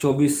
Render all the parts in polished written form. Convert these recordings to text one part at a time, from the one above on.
24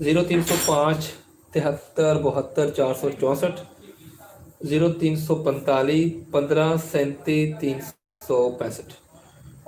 0305 73 72 464, 0345 15 37 365।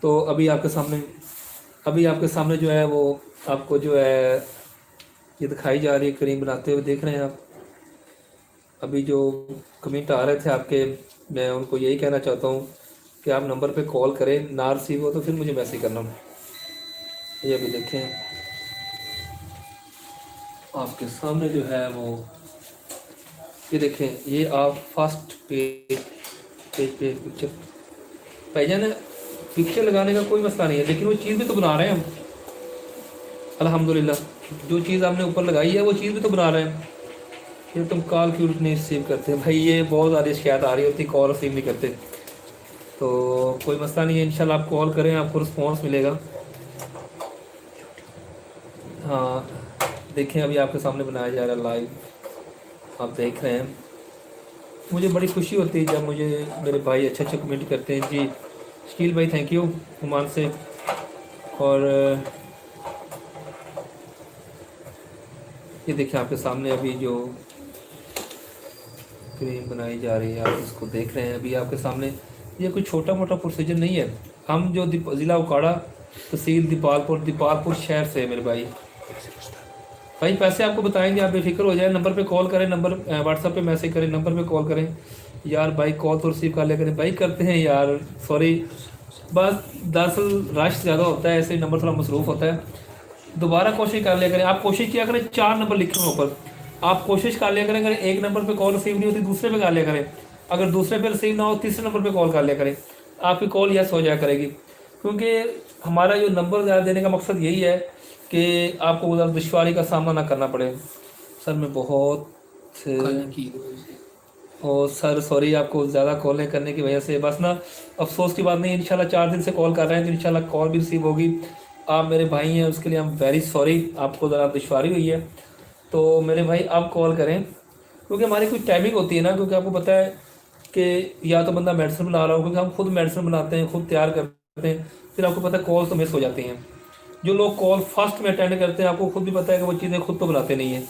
تو ابھی آپ کے سامنے جو ہے وہ آپ کو جو ہے یہ دکھائی جا رہی ہے کریم بناتے ہوئے، دیکھ رہے ہیں آپ۔ ابھی جو کمنٹ آ رہے تھے آپ کے، میں ان کو یہی کہنا چاہتا ہوں کہ آپ نمبر پہ کال کریں، نہ ریسیو ہو تو پھر مجھے میسج کرنا۔ یہ ابھی دیکھیں آپ کے سامنے جو ہے وہ، یہ دیکھیں، یہ آپ فرسٹ پیج پہ پکچر بھائی جان، پکچر لگانے کا کوئی مسئلہ نہیں ہے، لیکن وہ چیز بھی تو بنا رہے ہیں ہم الحمدللہ۔ جو چیز آپ نے اوپر لگائی ہے وہ چیز بھی تو بنا رہے ہیں۔ پھر تم کال کیوں نہیں ریسیو کرتے بھائی؟ یہ بہت زیادہ شکایت آ رہی ہوتی، کال ریسیو نہیں کرتے، تو کوئی مسئلہ نہیں ہے، انشاءاللہ آپ کال کریں، آپ کو رسپانس ملے گا۔ ہاں دیکھیں ابھی آپ کے سامنے بنایا جا رہا ہے لائیو، آپ دیکھ رہے ہیں۔ مجھے بڑی خوشی ہوتی ہے جب مجھے میرے بھائی اچھے اچھے کمنٹ کرتے ہیں۔ جی شکیل بھائی تھینک یو عمان سے۔ اور یہ دیکھیں آپ کے سامنے ابھی جو کریم بنائی جا رہی ہے، آپ اس کو دیکھ رہے ہیں ابھی آپ کے سامنے۔ یہ کوئی چھوٹا موٹا پروسیجر نہیں ہے۔ ہم جو ضلع اکاڑا، تحصیل دیپالپور شہر سے ہے میرے بھائی پیسے آپ کو بتائیں گے، آپ بے فکر ہو جائیں، نمبر پہ کال کریں، نمبر واٹس ایپ پہ میسج کریں، نمبر پہ کال کریں یار بھائی، کال تو ریسیو کر لیا کریں بھائی، کرتے ہیں یار، سوری بس دراصل رش زیادہ ہوتا ہے، ایسے نمبر تھوڑا مصروف ہوتا ہے، دوبارہ کوشش کر لیا کریں۔ آپ کوشش کیا کریں 4 نمبر لکھے ہیں اوپر، آپ کوشش کر لیا کریں، اگر ایک نمبر پہ کال ریسیو نہیں ہوتی دوسرے پہ کر لیا کریں، اگر دوسرے پہ ریسیو نہ ہو تیسرے نمبر پہ کال کر لیا کریں، آپ کی کال یس ہو جایا کرے گی۔ کیونکہ ہمارا جو نمبر زیادہ دینے کا مقصد یہی ہے کہ آپ کو ادھر دشواری کا سامنا نہ کرنا پڑے۔ سر میں بہت سر سوری آپ کو زیادہ کالیں کرنے کی وجہ سے، بس نا افسوس کی بات نہیں، انشاءاللہ 4 دن سے کال کر رہے ہیں تو انشاءاللہ کال بھی ریسیو ہوگی۔ آپ میرے بھائی ہیں، اس کے لیے ہم ویری سوری، آپ کو ذرا دشواری ہوئی ہے، تو میرے بھائی آپ کال کریں، کیونکہ ہماری کوئی ٹائمنگ ہوتی ہے نا، کیونکہ آپ کو پتہ ہے کہ یا تو بندہ میڈیسن بنا رہا ہو، کیونکہ ہم خود میڈیسن بناتے ہیں، خود تیار کرتے ہیں، پھر آپ کو پتہ ہے کال تو مس ہو جاتی ہیں۔ جو لوگ کال فاسٹ میں اٹینڈ کرتے ہیں، آپ کو خود بھی پتہ ہے کہ وہ چیزیں خود تو بناتے نہیں ہیں،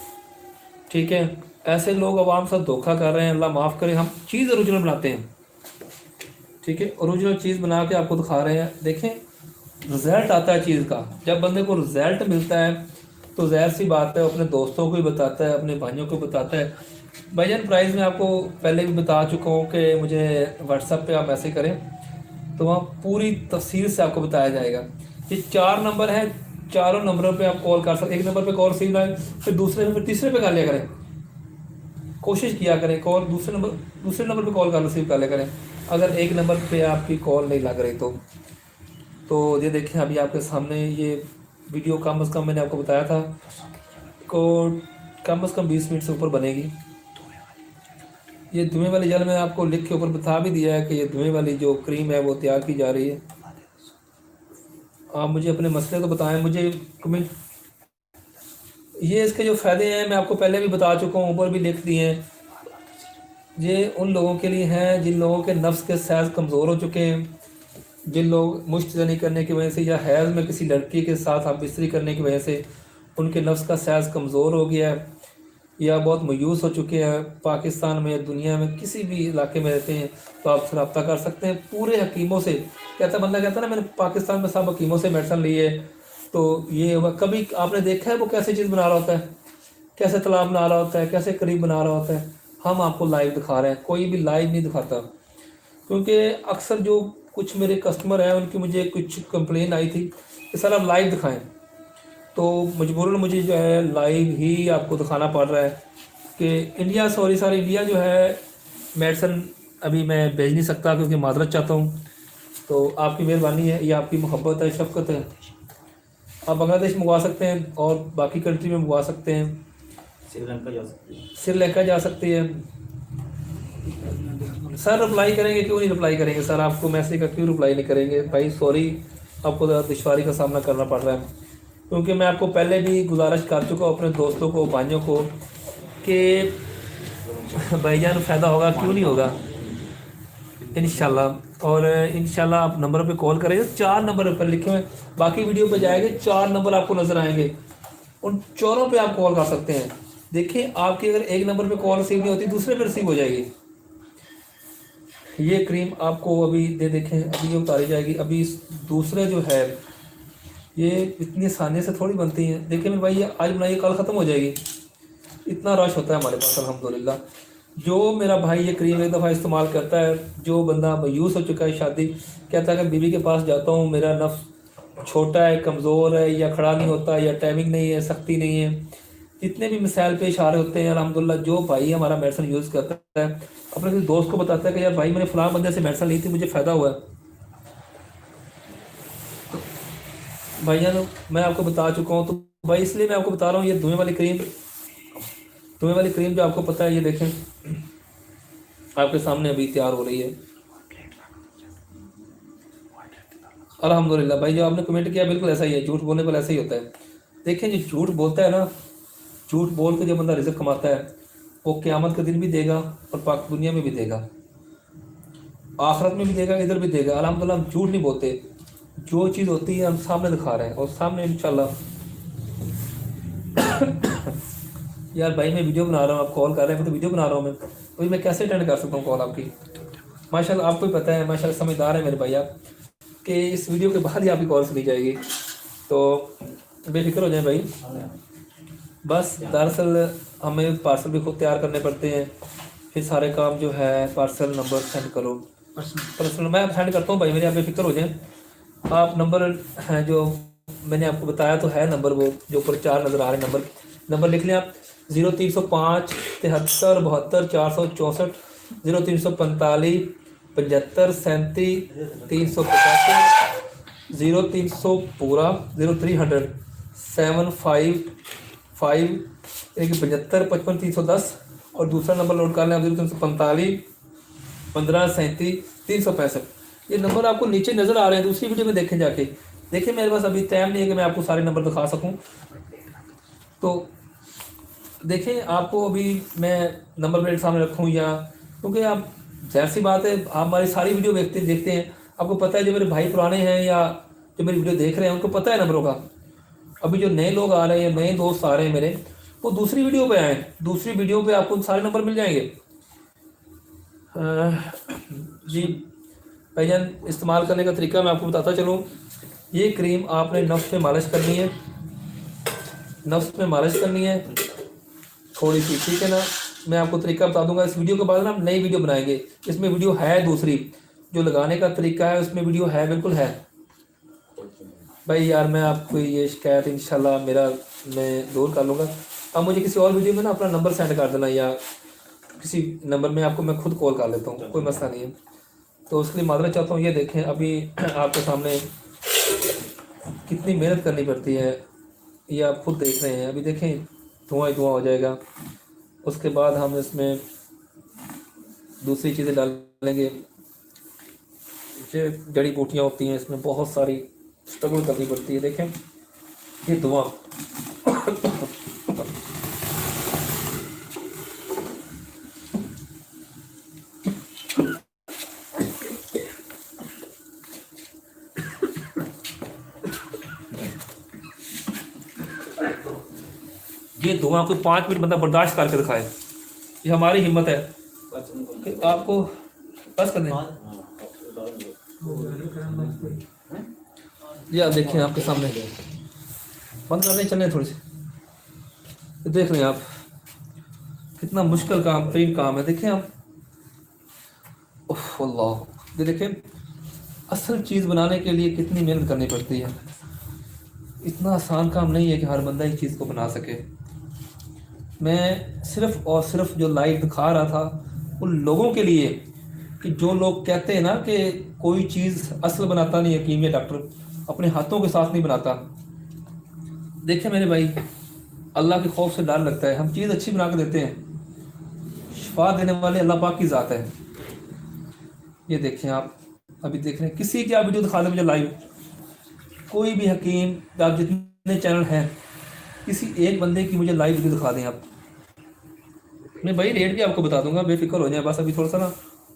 ٹھیک ہے؟ ایسے لوگ عوام ساتھ دھوکہ کر رہے ہیں، اللہ معاف کرے، ہم چیز اوریجنل بناتے ہیں، ٹھیک ہے؟ اوریجنل چیز بنا کے آپ کو دکھا رہے ہیں، دیکھیں رزلٹ آتا ہے چیز کا، جب بندے کو رزلٹ ملتا ہے تو ظاہر سی بات ہے اپنے دوستوں کو بھی بتاتا ہے، اپنے بھائیوں کو بتاتا ہے۔ بھائی جان پرائز میں آپ کو پہلے بھی بتا چکا ہوں کہ مجھے واٹس ایپ پہ آپ میسج کریں تو وہاں پوری تفصیل سے آپ کو بتایا جائے گا۔ یہ 4 نمبر ہیں، چاروں نمبروں پہ آپ کال کر سکتے ہیں، ایک نمبر پہ کال ریسیو نہ ہے پھر دوسرے نمبر تیسرے پہ کر لیا کریں، کوشش کیا کریں کال دوسرے نمبر پہ کال ریسیو کر لیا کریں اگر ایک نمبر پہ آپ کی کال نہیں لگ رہی تو یہ دیکھیں ابھی آپ کے سامنے یہ ویڈیو کم از کم میں نے آپ کو بتایا تھا کو کم از کم 20 منٹ سے اوپر بنے گی۔ یہ دھویں والی جل میں آپ کو لکھ کے اوپر بتا بھی دیا ہے کہ یہ دھویں والی جو کریم ہے وہ تیار کی جا رہی ہے۔ آپ مجھے اپنے مسئلے تو بتائیں، مجھے کمنٹ، یہ اس کے جو فائدے ہیں میں آپ کو پہلے بھی بتا چکا ہوں، اوپر بھی لکھ دیے ہیں۔ یہ ان لوگوں کے لیے ہیں جن لوگوں کے نفس کے سائز کمزور ہو چکے ہیں، جن لوگ مشت زنی کرنے کی وجہ سے یا حیض میں کسی لڑکی کے ساتھ ہم بستری کرنے کی وجہ سے ان کے نفس کا سائز کمزور ہو گیا ہے یا بہت مایوس ہو چکے ہیں، پاکستان میں دنیا میں کسی بھی علاقے میں رہتے ہیں تو آپ سے رابطہ کر سکتے ہیں پورے حکیموں سے۔ بندہ کہتا ہے نا میں نے پاکستان میں سب حکیموں سے میڈیسن لی ہے، تو یہ ہوگا کبھی آپ نے دیکھا ہے وہ کیسے چیز بنا رہا ہوتا ہے، کیسے تالاب بنا رہا ہوتا ہے، کیسے قریب بنا رہا ہوتا ہے؟ ہم آپ کو لائیو دکھا رہے ہیں، کوئی بھی لائیو نہیں دکھاتا، کیونکہ اکثر جو کچھ میرے کسٹمر ہیں ان کی مجھے کچھ کمپلین آئی تھی کہ سر آپ لائیو دکھائیں، تو مجبوراً مجھے جو ہے لائیو ہی آپ کو دکھانا پڑ رہا ہے کہ انڈیا، سوری سر، انڈیا جو ہے میڈیسن ابھی میں بھیج نہیں سکتا کیونکہ معذرت چاہتا ہوں، تو آپ کی مہربانی ہے، یہ آپ کی محبت ہے، شفقت ہے، آپ بنگلہ دیش منگوا سکتے ہیں اور باقی کنٹری میں منگوا سکتے ہیں، سری لنکا جا سکتی ہے۔ سر رپلائی کریں گے کیوں نہیں رپلائی کریں گے سر، آپ کو میسیج کا کیوں رپلائی نہیں کریں گے بھائی؟ سوری آپ کو ذرا دشواری کا سامنا کرنا پڑ رہا ہے، کیونکہ میں آپ کو پہلے بھی گزارش کر چکا ہوں اپنے دوستوں کو، بھائیوں کو، کہ بھائی جان فائدہ ہوگا کیوں نہیں ہوگا انشاءاللہ، اور انشاءاللہ آپ نمبر پہ کال کریں گے، 4 نمبر پر لکھے ہوئے، باقی ویڈیو پہ جائے گے 4 نمبر آپ کو نظر آئیں گے، ان 4 پہ آپ کال کر سکتے ہیں۔ دیکھیں آپ کی اگر ایک نمبر پہ کال ریسیو نہیں ہوتی دوسرے پہ ریسیو ہو جائے گی، یہ کریم آپ کو ابھی دیکھیں ابھی یہ اتاری جائے گی. ابھی دوسرے جو ہے یہ اتنی آسانی سے تھوڑی بنتی ہیں. دیکھیں میرے بھائی یہ آج بنائیے کل ختم ہو جائے گی. اتنا رش ہوتا ہے ہمارے پاس الحمدللہ. جو میرا بھائی یہ کریم ایک دفعہ استعمال کرتا ہے, جو بندہ مایوس ہو چکا ہے شادی, کہتا ہے کہ بیوی کے پاس جاتا ہوں میرا نفس چھوٹا ہے, کمزور ہے, یا کھڑا نہیں ہوتا, یا ٹائمنگ نہیں ہے, سختی نہیں ہے, جتنے بھی مسائل پیش آ رہے ہوتے ہیں الحمدللہ, جو بھائی ہمارا میڈیسن یوز کرتا ہے اپنے کسی دوست کو بتاتا ہے کہ یار بھائی میں نے فلاں بندے سے میڈیسن لی تھی, مجھے فائدہ ہوا ہے. بھائیاں میں آپ کو بتا چکا ہوں, تو بھائی اس لیے میں آپ کو بتا رہا ہوں یہ دھویں والی کریم جو آپ کو پتہ ہے, یہ دیکھیں آپ کے سامنے ابھی تیار ہو رہی ہے الحمدللہ. بھائی جو آپ نے کمنٹ کیا بالکل ایسا ہی ہے, جھوٹ بولنے پر ایسا ہی ہوتا ہے. دیکھیں جو جھوٹ بولتا ہے نا, جھوٹ بول کے جو بندہ رزق کماتا ہے وہ قیامت کے دن بھی دے گا اور پاک دنیا میں بھی دے گا, آخرت میں بھی دے گا, ادھر بھی دے گا. الحمدللہ ہم جھوٹ نہیں بولتے, جو چیز ہوتی ہے ہم سامنے دکھا رہے ہیں, اور سامنے انشاءاللہ. یار بھائی میں ویڈیو بنا رہا ہوں, آپ کال کر رہے ہیں, میں تو ویڈیو بنا رہا ہوں, میں کیسے اٹینڈ کر سکتا ہوں کال آپ کی. ماشاءاللہ آپ کو بھی پتہ ہے, ماشاءاللہ سمجھدار ہے میرے بھائی آپ, کہ اس ویڈیو کے بعد ہی آپ کی کال سنی جائے گی, تو بے فکر ہو جائیں بھائی. بس دراصل ہمیں پارسل بھی خود تیار کرنے پڑتے ہیں, پھر سارے کام جو ہے پارسل نمبر سینڈ کرو, پرسنل میں سینڈ کرتا ہوں بھائی میرے, آپ بے فکر ہو جائیں. آپ نمبر ہیں جو میں نے آپ کو بتایا تو ہے نمبر, وہ جو اوپر 4 نظر آ رہے ہیں نمبر لکھ لیں آپ. 0305 73 72 464, 0345 75 37 385, 0300 پورا 0300 755 یعنی کہ 75 55 310, اور دوسرا نمبر نوٹ کر لیں آپ 0345 15 37 365. یہ نمبر آپ کو نیچے نظر آ رہے ہیں, دوسری ویڈیو میں دیکھیں جا کے. دیکھیں میرے پاس ابھی ٹائم نہیں ہے کہ میں آپ کو سارے نمبر دکھا سکوں, تو دیکھیں آپ کو ابھی میں نمبر پلیٹ سامنے رکھوں, یا کیونکہ آپ ظاہر سی بات ہے آپ ہماری ساری ویڈیو دیکھتے ہیں, آپ کو پتہ ہے جو میرے بھائی پرانے ہیں یا جو میری ویڈیو دیکھ رہے ہیں ان کو پتہ ہے نمبروں کا. ابھی جو نئے لوگ آ رہے ہیں, نئے دوست آ رہے ہیں میرے, وہ دوسری ویڈیو پہ آئیں, دوسری ویڈیو پہ آپ کو سارے نمبر مل جائیں گے. جی بھائی جان, استعمال کرنے کا طریقہ میں آپ کو بتاتا چلوں. یہ کریم آپ نے نفس پہ مالش کرنی ہے, نفس میں مالش کرنی ہے تھوڑی سی, ٹھیک ہے نا. میں آپ کو طریقہ بتا دوں گا, اس ویڈیو کے بعد نا ہم نئی ویڈیو بنائیں گے, اس میں ویڈیو ہے دوسری, جو لگانے کا طریقہ ہے اس میں ویڈیو ہے, بالکل ہے. بھائی یار میں آپ کو یہ شکایت انشاءاللہ میں دور کر لوں گا. اب مجھے کسی اور ویڈیو میں نا اپنا نمبر سینڈ کر دینا, یا کسی نمبر میں آپ کو میں خود کال کر لیتا ہوں, کوئی مسئلہ نہیں ہے. تو اس کے لیے معذرت چاہتا ہوں. یہ دیکھیں ابھی آپ کے سامنے کتنی محنت کرنی پڑتی ہے, یہ آپ خود دیکھ رہے ہیں. ابھی دیکھیں دھواں ہی دھواں ہو جائے گا, اس کے بعد ہم اس میں دوسری چیزیں ڈالیں گے. یہ جڑی بوٹیاں ہوتی ہیں, اس میں بہت ساری اسٹرگل کرنی پڑتی ہے. دیکھیں یہ دھواں, یہ دھواں کوئی 5 منٹ بندہ برداشت کر کے دکھائے, یہ ہماری ہمت ہے کہ آپ کو بس کر دیں. یہ آپ دیکھیں آپ کے سامنے, بند کر دیں, چلیں تھوڑی سی, دیکھ لیں آپ کتنا مشکل کام ترین کام ہے. دیکھیں آپ, اوف اللہ, یہ دیکھیں اصل چیز بنانے کے لیے کتنی محنت کرنی پڑتی ہے. اتنا آسان کام نہیں ہے کہ ہر بندہ اس چیز کو بنا سکے. میں صرف اور صرف جو لائیو دکھا رہا تھا ان لوگوں کے لیے, کہ جو لوگ کہتے ہیں نا کہ کوئی چیز اصل بناتا نہیں ہے کیمیا ڈاکٹر, اپنے ہاتھوں کے ساتھ نہیں بناتا. دیکھیں میرے بھائی, اللہ کے خوف سے ڈر لگتا ہے. ہم چیز اچھی بنا کے دیتے ہیں, شفا دینے والے اللہ پاک کی ذات ہے. یہ دیکھیں آپ ابھی دیکھ رہے ہیں, کسی کی آپ ویڈیو دکھا دیں مجھے لائیو, کوئی بھی حکیم, آپ جتنے چینل ہیں کسی ایک بندے کی مجھے لائیو ویڈیو دکھا دیں آپ. میں بھائی ریٹ بھی آپ کو بتا دوں گا, بے فکر ہو جائیں. بس ابھی تھوڑا سا نا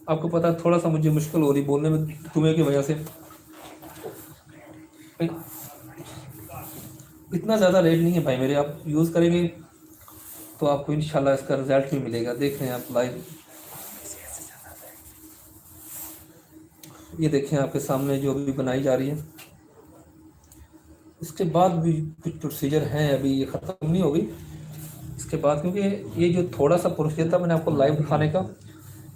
آپ کو پتہ ہے تھوڑا سا مجھے مشکل ہو رہی بولنے میں دھویں کی وجہ سے. اتنا زیادہ ریٹ نہیں ہے بھائی میرے, آپ یوز کریں گے تو آپ کو انشاءاللہ اس کا رزلٹ بھی ملے گا. دیکھ رہے ہیں آپ لائیو, یہ دیکھیں آپ کے سامنے جو ابھی بنائی جا رہی ہے. اس کے بعد بھی کچھ پروسیجر ہیں, ابھی یہ ختم نہیں ہوگی. اس کے بعد کیونکہ یہ جو تھوڑا سا پروسیجر تھا میں نے آپ کو لائیو دکھانے کا,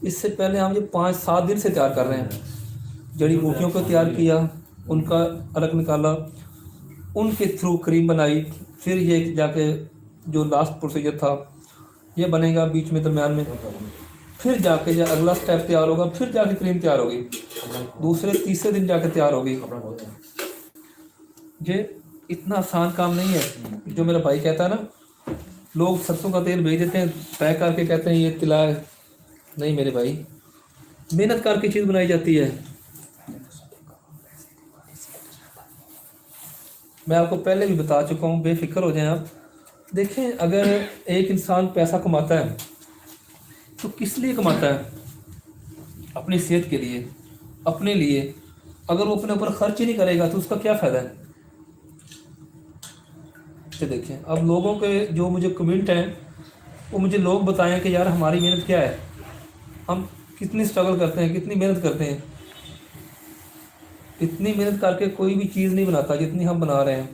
اس سے پہلے ہم یہ 5-7 دن سے تیار کر رہے ہیں. جڑی بوٹیوں کو تیار کیا, ان کا الگ نکالا, ان کے تھرو کریم بنائی, پھر یہ جا کے جو لاسٹ پروسیجر تھا یہ بنے گا بیچ میں درمیان میں, پھر جا کے جو اگلا سٹیپ تیار ہوگا, پھر جا کے کریم تیار ہوگی, دوسرے تیسرے دن جا کے تیار ہوگی. یہ اتنا آسان کام نہیں ہے جو میرا بھائی کہتا ہے نا, لوگ سرسوں کا تیل بھیج دیتے ہیں پیک کر کے, کہتے ہیں یہ تلا ہے. نہیں میرے بھائی, محنت کر کے چیز بنائی جاتی ہے. میں آپ کو پہلے بھی بتا چکا ہوں, بے فکر ہو جائیں آپ. دیکھیں اگر ایک انسان پیسہ کماتا ہے تو کس لیے کماتا ہے؟ اپنی صحت کے لیے, اپنے لیے. اگر وہ اپنے اوپر خرچ ہی نہیں کرے گا تو اس کا کیا فائدہ ہے؟ دیکھیں اب لوگوں کے جو مجھے کمنٹ ہیں وہ مجھے لوگ بتائیں کہ یار ہماری محنت کیا ہے, ہم کتنی اسٹرگل کرتے ہیں, کتنی محنت کرتے ہیں. اتنی محنت کر کے کوئی بھی چیز نہیں بناتا جتنی ہم بنا رہے ہیں.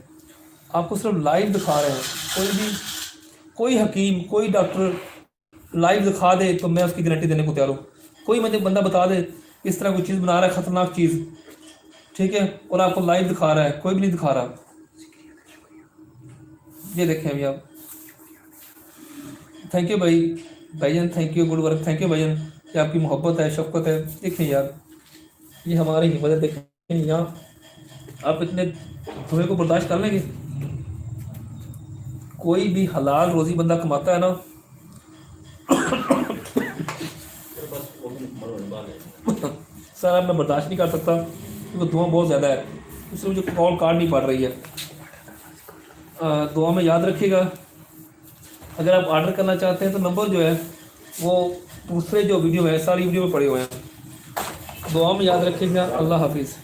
آپ کو صرف لائیو دکھا رہے ہیں. کوئی حکیم, کوئی ڈاکٹر لائیو دکھا دے تو میں اس کی گارنٹی دینے کو تیار ہوں. کوئی مجھے بندہ بتا دے اس طرح کوئی چیز بنا رہا ہے خطرناک چیز, ٹھیک ہے, اور آپ کو لائیو دکھا رہا ہے, کوئی بھی نہیں دکھا رہا. یہ دیکھیں ابھی آپ. تھینک یو بھائی جان, thank you, good work, thank you بھائی جان. یہ آپ کی محبت ہے, شفقت ہے. دیکھیں یار یہ ہماری ہمت ہے. دیکھیں یہاں آپ اتنے دھوئے کو برداشت کر لیں گے؟ کوئی بھی حلال روزی بندہ کماتا ہے نا, سر اب میں برداشت نہیں کر سکتا کیونکہ دعا بہت زیادہ ہے, اس سے مجھے کال کارڈ نہیں پڑ رہی ہے. دعا میں یاد رکھیے گا. اگر آپ آرڈر کرنا چاہتے ہیں تو نمبر جو ہے وہ دوسرے جو ویڈیو ہے ساری ویڈیو میں پڑے ہوئے ہیں. دعا میں یاد رکھیے گا. اللہ حافظ.